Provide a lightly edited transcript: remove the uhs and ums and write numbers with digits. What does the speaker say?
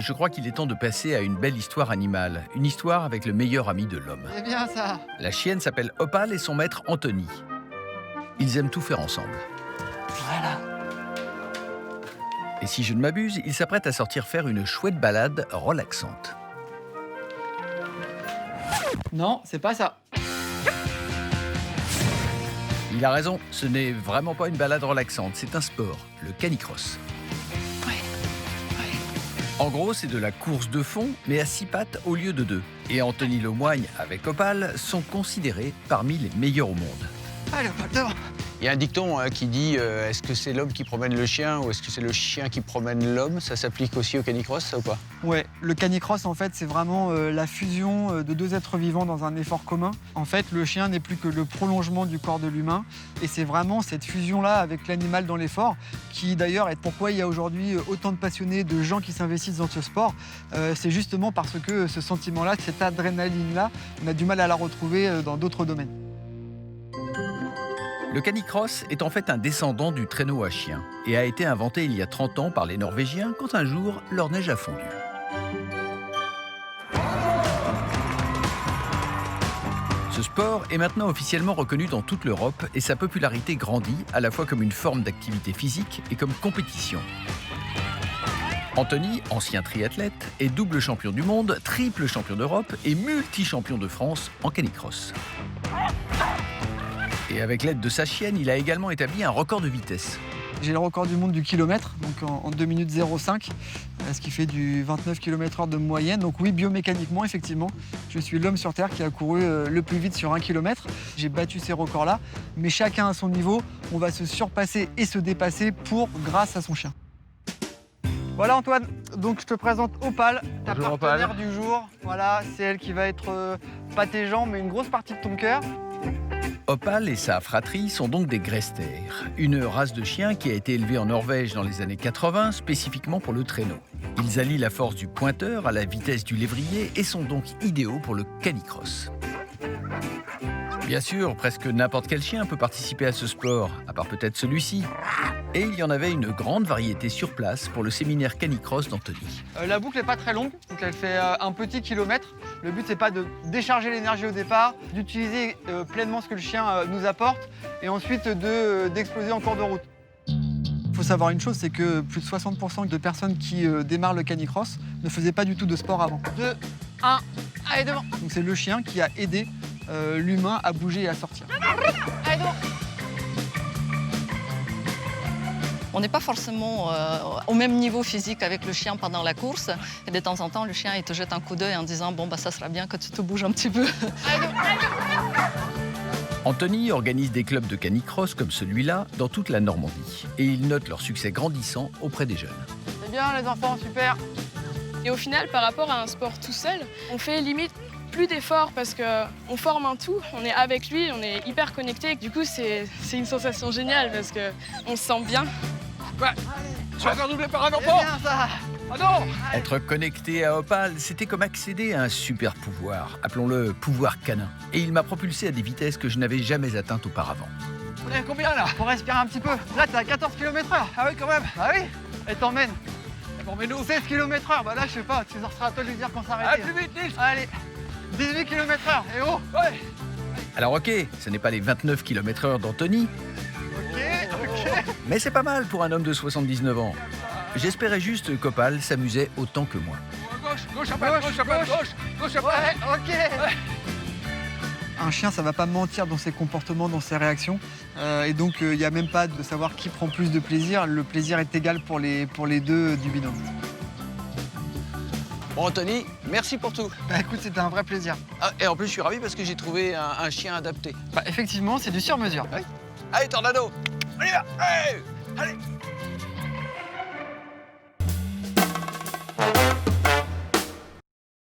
Je crois qu'il est temps de passer à une belle histoire animale. Une histoire avec le meilleur ami de l'homme. C'est bien ça. La chienne s'appelle Opal et son maître Anthony. Ils aiment tout faire ensemble. Voilà. Et si je ne m'abuse, ils s'apprêtent à sortir faire une chouette balade relaxante. Non, c'est pas ça. Il a raison, ce n'est vraiment pas une balade relaxante, c'est un sport, le canicross. En gros, c'est de la course de fond, mais à 6 pattes au lieu de 2. Et Anthony Lemoigne, avec Opal, sont considérés parmi les meilleurs au monde. Allez, Opal, devant. Il y a un dicton qui dit est-ce que c'est l'homme qui promène le chien ou est-ce que c'est le chien qui promène l'homme? Ça s'applique aussi au canicross, ça ou pas? Ouais, le canicross, en fait, c'est vraiment la fusion de deux êtres vivants dans un effort commun. En fait, le chien n'est plus que le prolongement du corps de l'humain. Et c'est vraiment cette fusion-là avec l'animal dans l'effort qui, d'ailleurs, est pourquoi il y a aujourd'hui autant de passionnés, de gens qui s'investissent dans ce sport. C'est justement parce que ce sentiment-là, cette adrénaline-là, on a du mal à la retrouver dans d'autres domaines. Le canicross est en fait un descendant du traîneau à chien et a été inventé il y a 30 ans par les Norvégiens quand un jour leur neige a fondu. Ce sport est maintenant officiellement reconnu dans toute l'Europe et sa popularité grandit à la fois comme une forme d'activité physique et comme compétition. Anthony, ancien triathlète, est double champion du monde, triple champion d'Europe et multi-champion de France en canicross. Et avec l'aide de sa chienne, il a également établi un record de vitesse. J'ai le record du monde du kilomètre, donc en 2 minutes 05, ce qui fait du 29 km/h de moyenne. Donc oui, biomécaniquement, effectivement, je suis l'homme sur Terre qui a couru le plus vite sur 1 km. J'ai battu ces records-là, mais chacun à son niveau, on va se surpasser et se dépasser grâce à son chien. Voilà Antoine, donc je te présente Opal, ta Bonjour, partenaire Opal. du jour. Voilà, c'est elle qui va être pas tes jambes, mais une grosse partie de ton cœur. Opal et sa fratrie sont donc des Grester, une race de chiens qui a été élevée en Norvège dans les années 80 spécifiquement pour le traîneau. Ils allient la force du pointeur à la vitesse du lévrier et sont donc idéaux pour le canicross. Bien sûr, presque n'importe quel chien peut participer à ce sport, à part peut-être celui-ci. Et il y en avait une grande variété sur place pour le séminaire canicross d'Anthony. La boucle n'est pas très longue, donc elle fait un petit kilomètre. Le but, c'est pas de décharger l'énergie au départ, d'utiliser pleinement ce que le chien nous apporte et ensuite d'exploser en cours de route. Il faut savoir une chose, c'est que plus de 60% de personnes qui démarrent le canicross ne faisaient pas du tout de sport avant. 2, 1, allez devant. Donc c'est le chien qui a aidé l'humain à bouger et à sortir. Allez devant. On n'est pas forcément au même niveau physique avec le chien pendant la course. Et de temps en temps, le chien il te jette un coup d'œil en disant « Bon, bah, ça sera bien que tu te bouges un petit peu. » Anthony organise des clubs de canicross comme celui-là dans toute la Normandie. Et il note leur succès grandissant auprès des jeunes. C'est bien les enfants, super. Et au final, par rapport à un sport tout seul, on fait limite plus d'efforts parce qu'on forme un tout, on est avec lui, on est hyper connecté. Du coup, c'est une sensation géniale parce qu'on se sent bien. Ouais. Tu vas faire doubler par un C'est enfant? bien ça. Ah non! Être connecté à Opal, c'était comme accéder à un super pouvoir, appelons-le pouvoir canin. Et il m'a propulsé à des vitesses que je n'avais jamais atteintes auparavant. On est à combien là? Pour respirer un petit peu. Là, t'es à 14 km/h. Ah oui, quand même. Ah oui. Elle t'emmène. Emmène-nous! 16 km/h. Bah là, je sais pas. Tu seras à toi de lui dire quand s'arrêter. Allez, plus vite, Nils! Allez. 18 km/h. Et oh. Ouais! Alors ok, ce n'est pas les 29 km/h d'Anthony, Ok. mais c'est pas mal pour un homme de 79 ans. J'espérais juste qu'Opal s'amusait autant que moi. Gauche à peine, gauche à peine, gauche à peine! Ouais, ok. Un chien, ça va pas mentir dans ses comportements, dans ses réactions. Et donc, il n'y a même pas de savoir qui prend plus de plaisir. Le plaisir est égal pour les deux du binôme. Bon, Anthony, merci pour tout. Bah écoute, c'était un vrai plaisir. Ah, et en plus, je suis ravi parce que j'ai trouvé un chien adapté. Bah effectivement, c'est du sur-mesure. Allez, Tornado! On y va! Allez! Allez!